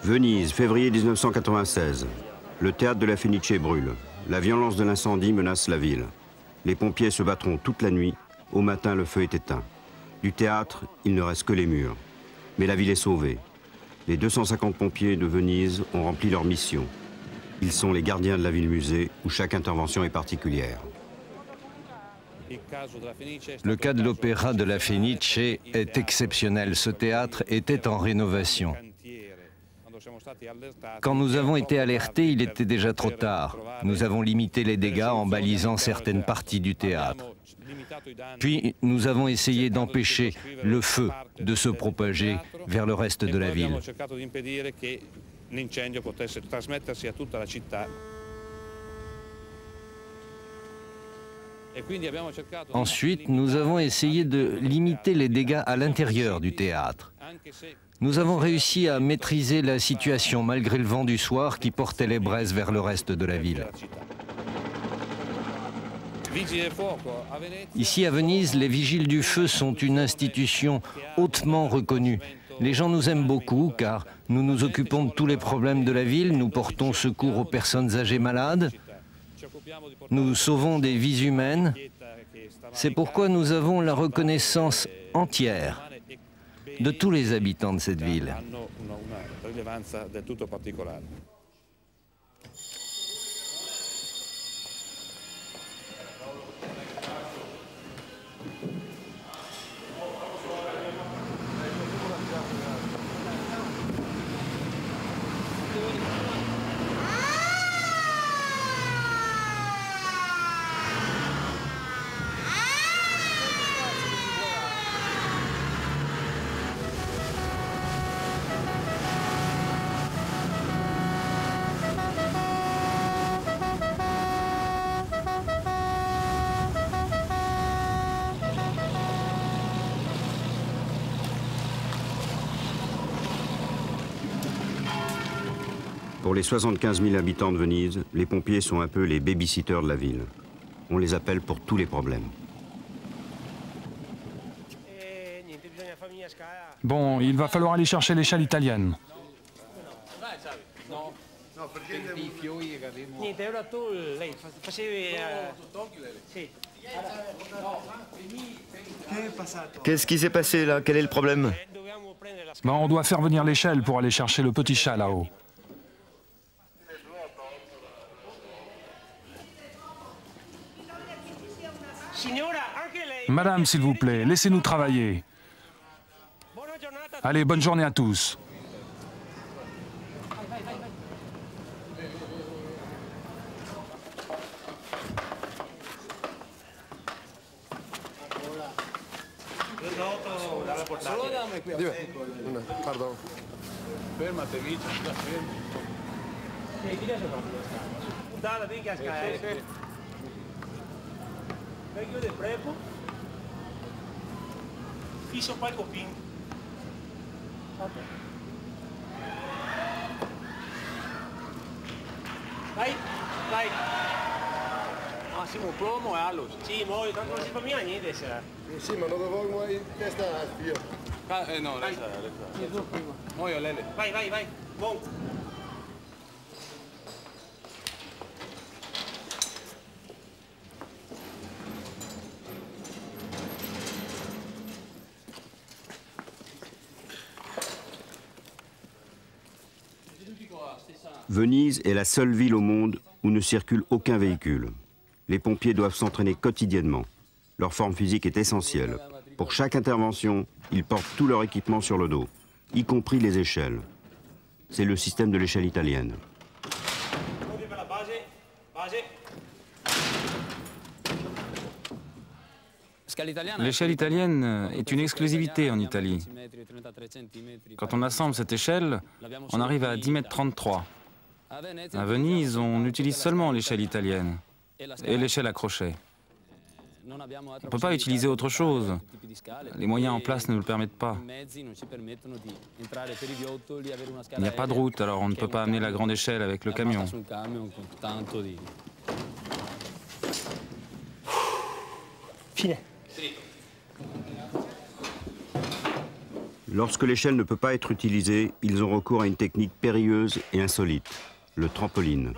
Venise, février 1996. Le théâtre de la Fenice brûle. La violence de l'incendie menace la ville. Les pompiers se battront toute la nuit. Au matin, le feu est éteint. Du théâtre, il ne reste que les murs. Mais la ville est sauvée. Les 250 pompiers de Venise ont rempli leur mission. Ils sont les gardiens de la ville-musée où chaque intervention est particulière. Le cas de l'opéra de la Fenice est exceptionnel. Ce théâtre était en rénovation. Quand nous avons été alertés, il était déjà trop tard. Nous avons limité les dégâts en balisant certaines parties du théâtre. Puis nous avons essayé d'empêcher le feu de se propager vers le reste de la ville. Ensuite, nous avons essayé de limiter les dégâts à l'intérieur du théâtre. Nous avons réussi à maîtriser la situation malgré le vent du soir qui portait les braises vers le reste de la ville. Ici à Venise, les vigiles du feu sont une institution hautement reconnue. Les gens nous aiment beaucoup car nous nous occupons de tous les problèmes de la ville, nous portons secours aux personnes âgées malades, nous sauvons des vies humaines. C'est pourquoi nous avons la reconnaissance entière de tous les habitants de cette ville. Pour les 75 000 habitants de Venise, les pompiers sont un peu les babysitters de la ville. On les appelle pour tous les problèmes. Bon, il va falloir aller chercher l'échelle italienne. Qu'est-ce qui s'est passé là? Quel est le problème? Ben, on doit faire venir l'échelle pour aller chercher le petit chat là-haut. Madame, s'il vous plaît, laissez-nous travailler. Allez, bonne journée à tous. Pardon. Fermate, Vicia, sta fermo. Puntata, ti cascare. Vecchio del prepo. Fisso poi copin. Ok. Vai, vai. Massimo plomo e allo. Sì, muoio, tanto non si fa mica niente, sarà. Sì, ma non dovevo mai testa io. No, lei sarà. Muoio, Lele. Vai, vai, vai. Buon. Venise est la seule ville au monde où ne circule aucun véhicule. Les pompiers doivent s'entraîner quotidiennement. Leur forme physique est essentielle. Pour chaque intervention, ils portent tout leur équipement sur le dos, y compris les échelles. C'est le système de l'échelle italienne. L'échelle italienne est une exclusivité en Italie. Quand on assemble cette échelle, on arrive à 10,33 m. À Venise, on utilise seulement l'échelle italienne et l'échelle à crochet. On ne peut pas utiliser autre chose. Les moyens en place ne nous le permettent pas. Il n'y a pas de route, alors on ne peut pas amener la grande échelle avec le camion. Fine. Lorsque l'échelle ne peut pas être utilisée, ils ont recours à une technique périlleuse et insolite, le trampoline.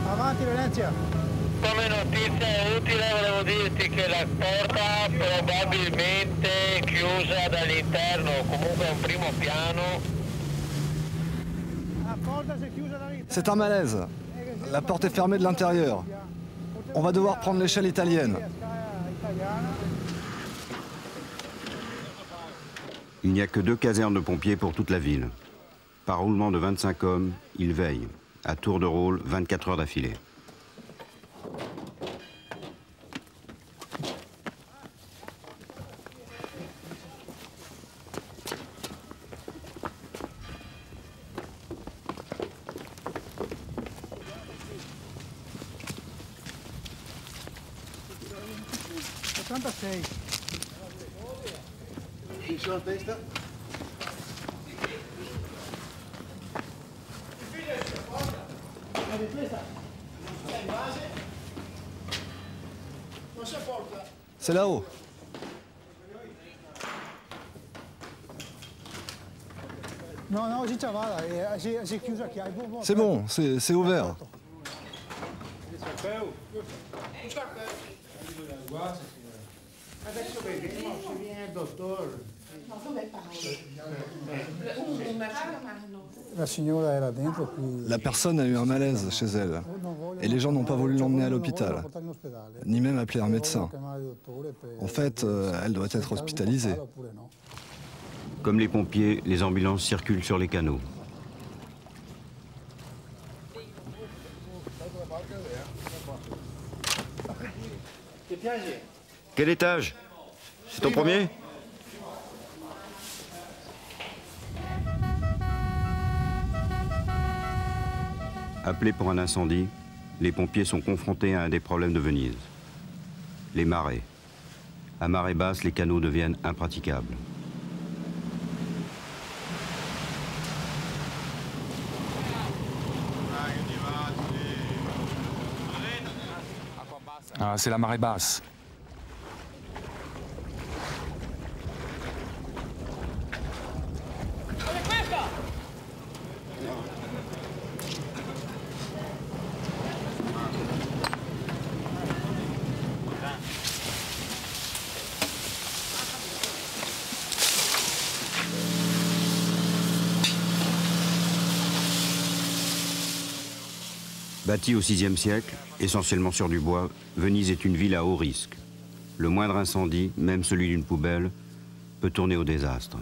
Avanti Venezia. Come notizia utile volevo dirti che la porta probabilmente è chiusa dall'interno, comunque è un primo piano. C'est un malaise. La porte est fermée de l'intérieur. On va devoir prendre l'échelle italienne. Il n'y a que 2 casernes de pompiers pour toute la ville. Par roulement de 25 hommes, ils veillent, à tour de rôle, 24 heures d'affilée. C'est là-haut. C'est bon, c'est ouvert. La personne a eu un malaise chez elle et les gens n'ont pas voulu l'emmener à l'hôpital, ni même appeler un médecin. En fait, elle doit être hospitalisée. Comme les pompiers, les ambulances circulent sur les canaux. Quel étage? C'est ton premier? Appelés pour un incendie, les pompiers sont confrontés à un des problèmes de Venise. Les marées. À marée basse, les canaux deviennent impraticables. Ah, c'est la marée basse. Bâtie au VIe siècle, essentiellement sur du bois, Venise est une ville à haut risque. Le moindre incendie, même celui d'une poubelle, peut tourner au désastre.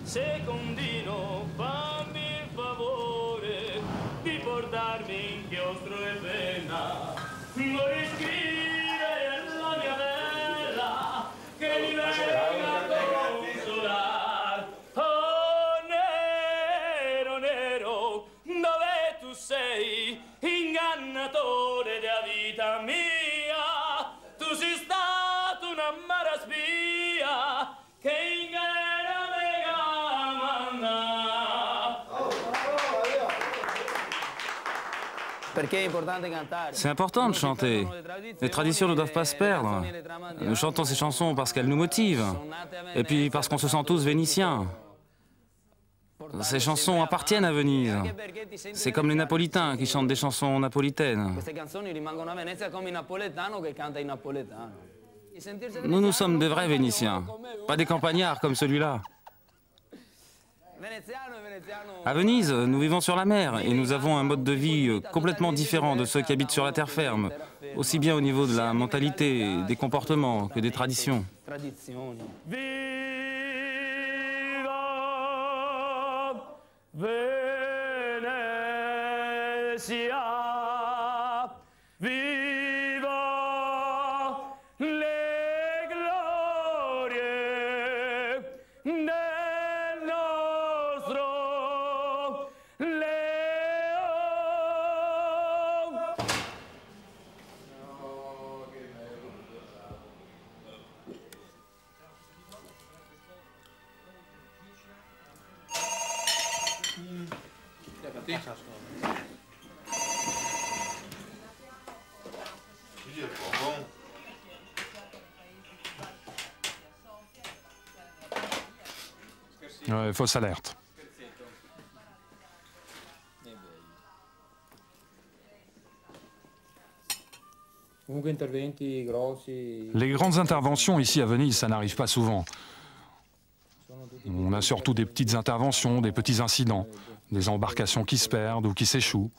Secondino, fammi il favore di portarmi inchiostro e penna. Vorrei scrivere la mia bella che mi venga a consolar. Oh nero, nero, dove tu sei, ingannatore della vita mia. Tu sei stato un'amara spia che inganna me. C'est important de chanter. Les traditions ne doivent pas se perdre. Nous chantons ces chansons parce qu'elles nous motivent. Et puis parce qu'on se sent tous vénitiens. Ces chansons appartiennent à Venise. C'est comme les Napolitains qui chantent des chansons napolitaines. Nous sommes de vrais Vénitiens, pas des campagnards comme celui-là. À Venise, nous vivons sur la mer et nous avons un mode de vie complètement différent de ceux qui habitent sur la terre ferme, aussi bien au niveau de la mentalité, des comportements que des traditions. Fausse alerte. Les grandes interventions ici à Venise, ça n'arrive pas souvent. On a surtout des petites interventions, des petits incidents, des embarcations qui se perdent ou qui s'échouent.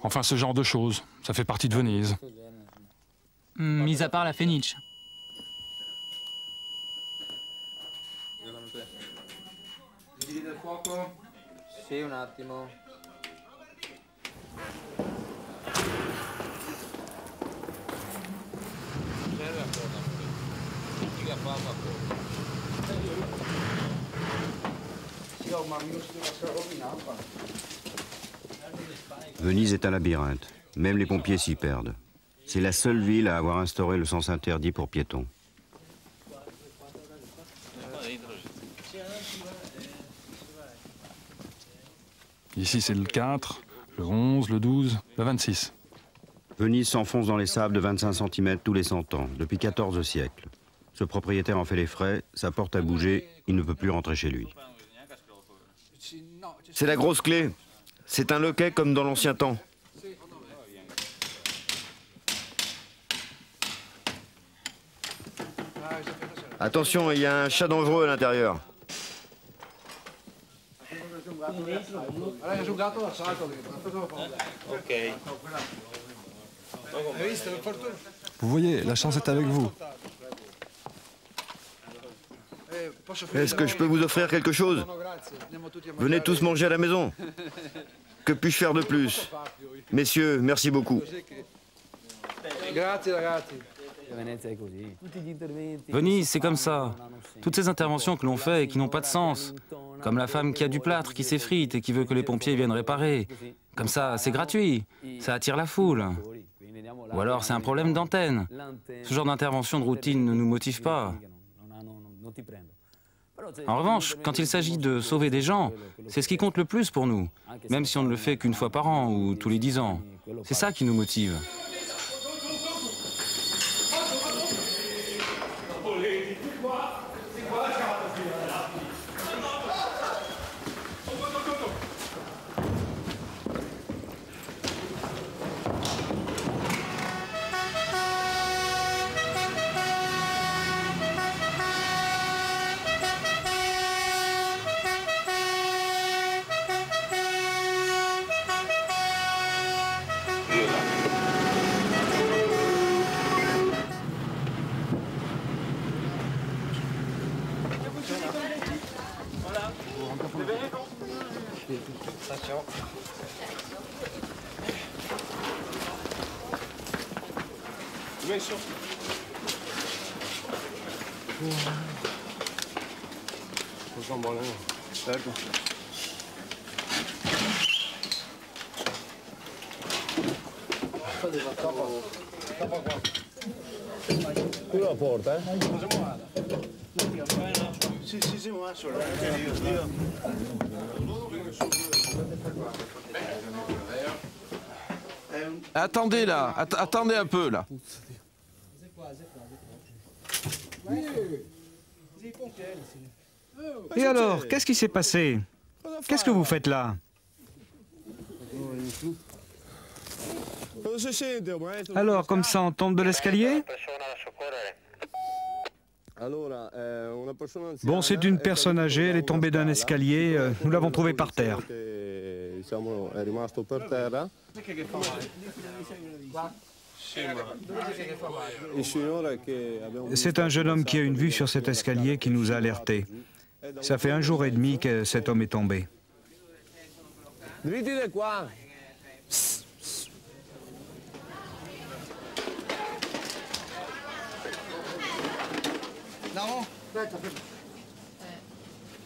Enfin, ce genre de choses, ça fait partie de Venise. Mis à part la Fenice. Sì, un attimo. Venise est un labyrinthe. Même les pompiers s'y perdent. C'est la seule ville à avoir instauré le sens interdit pour piétons. Ici, c'est le 4, le 11, le 12, le 26. Venise s'enfonce dans les sables de 25 cm tous les 100 ans, depuis 14 siècles. Ce propriétaire en fait les frais, sa porte a bougé, il ne peut plus rentrer chez lui. C'est la grosse clé. C'est un loquet comme dans l'ancien temps. Attention, il y a un chat dangereux à l'intérieur. Vous voyez, la chance est avec vous. Est-ce que je peux vous offrir quelque chose? Venez tous manger à la maison. Que puis-je faire de plus? Messieurs, merci beaucoup. Venise, c'est comme ça. Toutes ces interventions que l'on fait et qui n'ont pas de sens. Comme la femme qui a du plâtre qui s'effrite et qui veut que les pompiers viennent réparer. Comme ça, c'est gratuit. Ça attire la foule. Ou alors c'est un problème d'antenne. Ce genre d'intervention de routine ne nous motive pas. En revanche, quand il s'agit de sauver des gens, c'est ce qui compte le plus pour nous. Même si on ne le fait qu'une fois par an ou tous les 10 ans. C'est ça qui nous motive. Chiudo la porta, Sì, ma solo, Attendez là, attendez un peu là. Et alors, qu'est-ce qui s'est passé? Qu'est-ce que vous faites là? Alors, comme ça, on tombe de l'escalier? Bon, c'est une personne âgée, elle est tombée d'un escalier, nous l'avons trouvée par terre. C'est un jeune homme qui a une vue sur cet escalier qui nous a alertés. Ça fait 1 jour et demi que cet homme est tombé.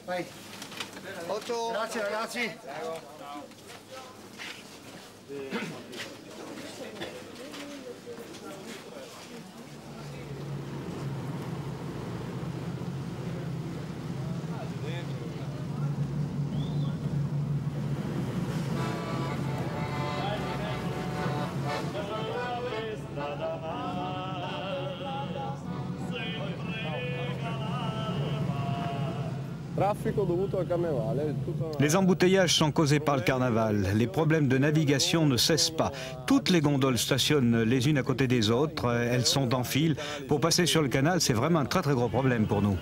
Vai. 8. Grazie ragazzi. Les embouteillages sont causés par le carnaval. Les problèmes de navigation ne cessent pas. Toutes les gondoles stationnent les unes à côté des autres. Elles sont en file. Pour passer sur le canal, c'est vraiment un très très gros problème pour nous.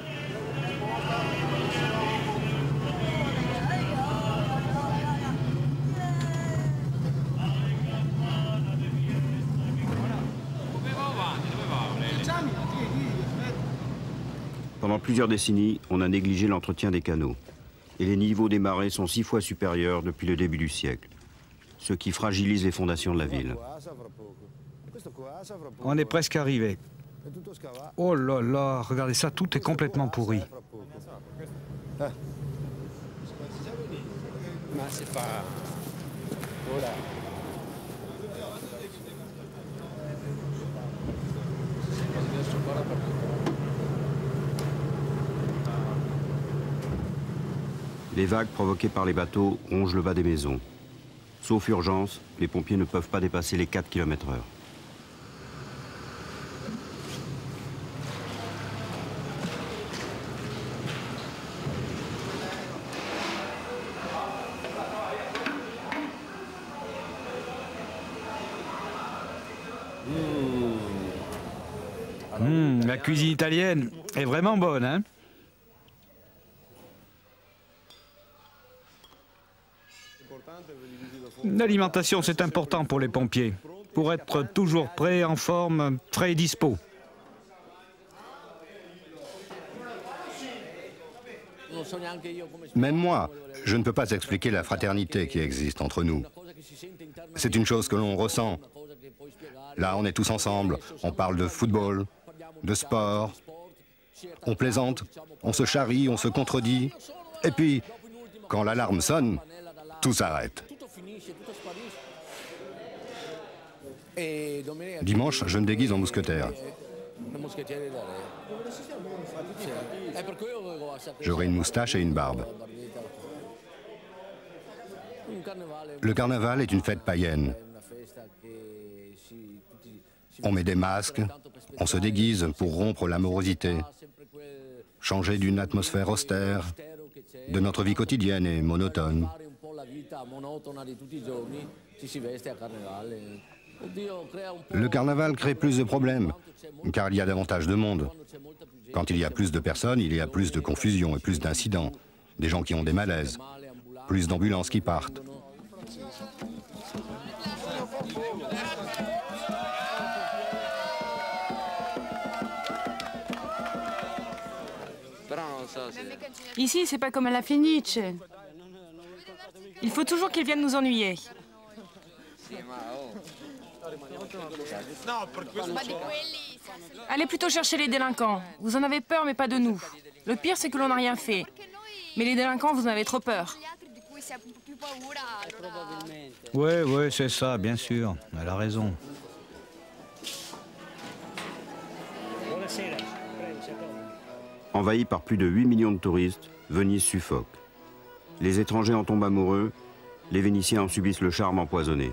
Pendant plusieurs décennies, on a négligé l'entretien des canaux. Et les niveaux des marées sont 6 fois supérieurs depuis le début du siècle, ce qui fragilise les fondations de la ville. On est presque arrivé. Oh là là, regardez ça, tout est complètement pourri. Les vagues provoquées par les bateaux rongent le bas des maisons. Sauf urgence, les pompiers ne peuvent pas dépasser les 4 km/h. La cuisine italienne est vraiment bonne, hein? L'alimentation, c'est important pour les pompiers, pour être toujours prêts, en forme, frais et dispo. Même moi, je ne peux pas expliquer la fraternité qui existe entre nous. C'est une chose que l'on ressent. Là, on est tous ensemble, on parle de football, de sport, on plaisante, on se charrie, on se contredit, et puis, quand l'alarme sonne, tout s'arrête. Dimanche, je me déguise en mousquetaire. J'aurai une moustache et une barbe. Le carnaval est une fête païenne. On met des masques, on se déguise pour rompre la morosité, changer d'une atmosphère austère, de notre vie quotidienne et monotone. Le carnaval crée plus de problèmes, car il y a davantage de monde. Quand il y a plus de personnes, il y a plus de confusion et plus d'incidents. Des gens qui ont des malaises, plus d'ambulances qui partent. Ici, c'est pas comme à la Fenice. Il faut toujours qu'ils viennent nous ennuyer. Allez plutôt chercher les délinquants. Vous en avez peur, mais pas de nous. Le pire, c'est que l'on n'a rien fait. Mais les délinquants, vous en avez trop peur. Ouais, c'est ça, bien sûr. Elle a raison. Envahie par plus de 8 millions de touristes, Venise suffoque. Les étrangers en tombent amoureux, les Vénitiens en subissent le charme empoisonné.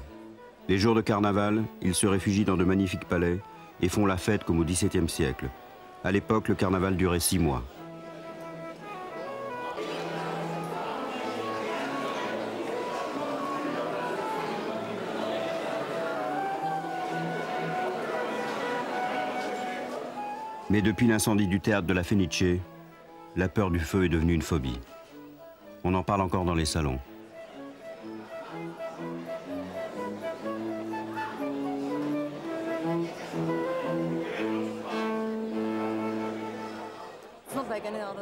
Les jours de carnaval, ils se réfugient dans de magnifiques palais et font la fête comme au XVIIe siècle. À l'époque, le carnaval durait 6 mois. Mais depuis l'incendie du théâtre de la Fenice, la peur du feu est devenue une phobie. On en parle encore dans les salons.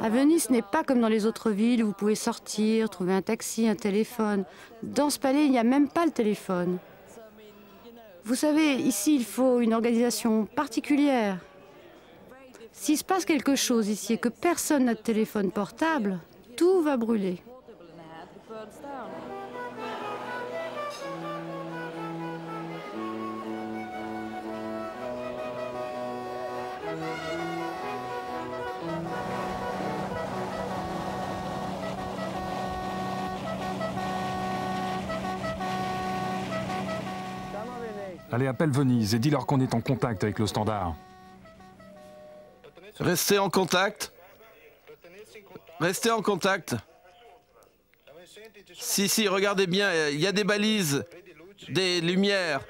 À Venise, ce n'est pas comme dans les autres villes où vous pouvez sortir, trouver un taxi, un téléphone. Dans ce palais, il n'y a même pas le téléphone. Vous savez, ici, il faut une organisation particulière. S'il se passe quelque chose ici et que personne n'a de téléphone portable, tout va brûler. Allez, appelle Venise et dis-leur qu'on est en contact avec le Standard. Restez en contact. Restez en contact. Si, regardez bien, il y a des balises, des lumières.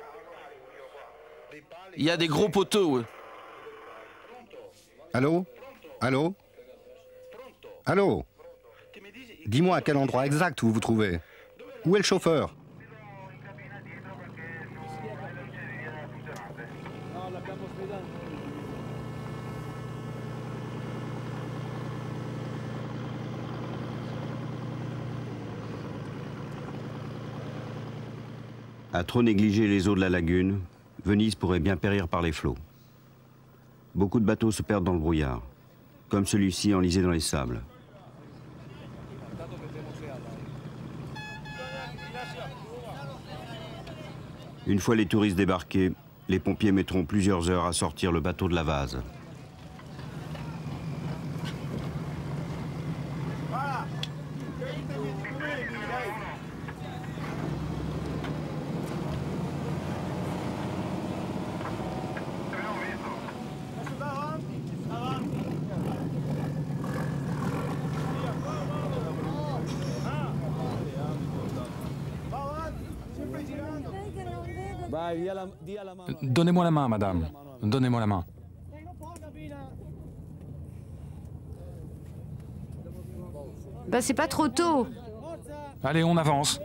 Il y a des gros poteaux. Allô? Allô? Allô? Dis-moi à quel endroit exact vous vous trouvez. Où est le chauffeur? À trop négliger les eaux de la lagune, Venise pourrait bien périr par les flots. Beaucoup de bateaux se perdent dans le brouillard, comme celui-ci enlisé dans les sables. Une fois les touristes débarqués, les pompiers mettront plusieurs heures à sortir le bateau de la vase. Donnez-moi la main, madame. Donnez-moi la main. Bah, c'est pas trop tôt. Allez, on avance.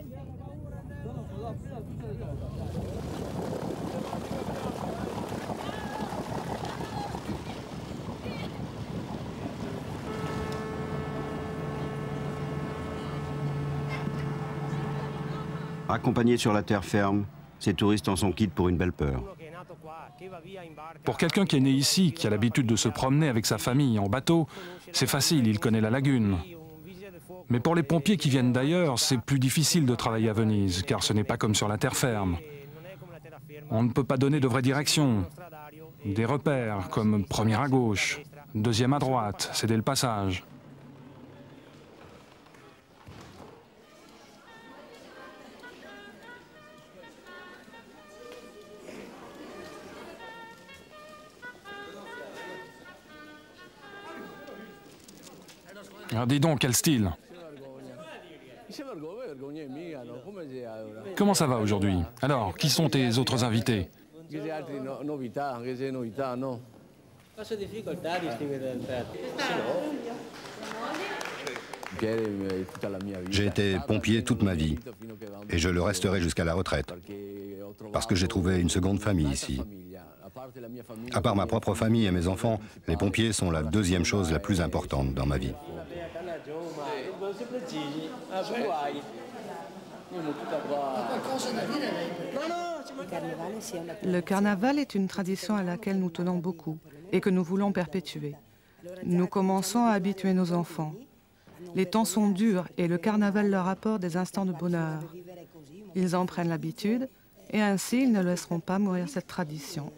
Accompagnés sur la terre ferme, ces touristes en sont quittes pour une belle peur. Pour quelqu'un qui est né ici, qui a l'habitude de se promener avec sa famille en bateau, c'est facile, il connaît la lagune. Mais pour les pompiers qui viennent d'ailleurs, c'est plus difficile de travailler à Venise, car ce n'est pas comme sur la terre ferme. On ne peut pas donner de vraies directions, des repères comme première à gauche, deuxième à droite, céder le passage. Ah, dis donc, quel style! Comment ça va aujourd'hui? Alors, qui sont tes autres invités? J'ai été pompier toute ma vie et je le resterai jusqu'à la retraite parce que j'ai trouvé une seconde famille ici. À part ma propre famille et mes enfants, les pompiers sont la deuxième chose la plus importante dans ma vie. Le carnaval est une tradition à laquelle nous tenons beaucoup et que nous voulons perpétuer. Nous commençons à habituer nos enfants. Les temps sont durs et le carnaval leur apporte des instants de bonheur. Ils en prennent l'habitude et ainsi ils ne laisseront pas mourir cette tradition.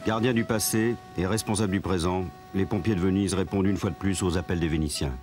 Gardiens du passé et responsables du présent, les pompiers de Venise répondent une fois de plus aux appels des Vénitiens.